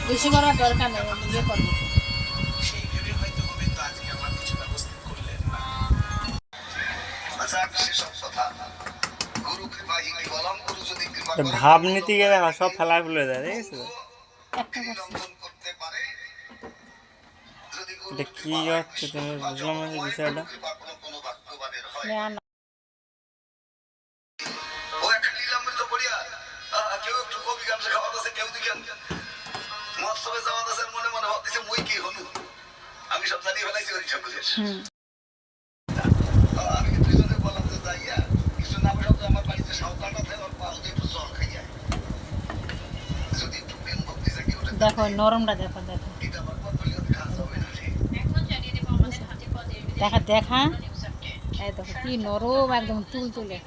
বেশি করার দরকার নেই, নিজে করবো। সেই ভেবে হয়তো গোবিন্দ আজকে আমার কিছু ব্যবস্থা করলেন না। সেসব কথা গুরু কৃপা ইতি বলম, গুরু যদি কৃপা করেন ভাব নীতি গেলে সব ফেলা ফুলে দেয়, দেখেছো? একটা করছি। করতে পারে যদি গুরু এটা কি হচ্ছে তুমি বুঝলাম না যে বিষয়টা। কৃপা কোনো বাক্যবাদের হয়। না না, ও একটা লীলামৃত পড়িয়া কেউ একটু কবি গান খাওয়াতেছে, কেউ দেখেন মৎসবে যাওয়াতেছে, মনে মনে ভাবতেছে মই কি হলু, আমি সব জানিয়ে ফেলাইছি ওই ঠাকুরের। আমি দুইজনে বললাম যে যাইয়া কিছু নাম শব্দ আমার বাড়িতে সাঁওতালটা থেকে ওর পাউতে একটু জল খাইয়া যদি একটু প্রেম ভক্তি জাগিয়ে ওঠে, দেখো নরমটা, দেখো দেখো এটা আমার পথ বলিও খাওয়া যাবে না রে। দেখা দেখা। এই দেখো কি নরম, একদম তুল তুলে।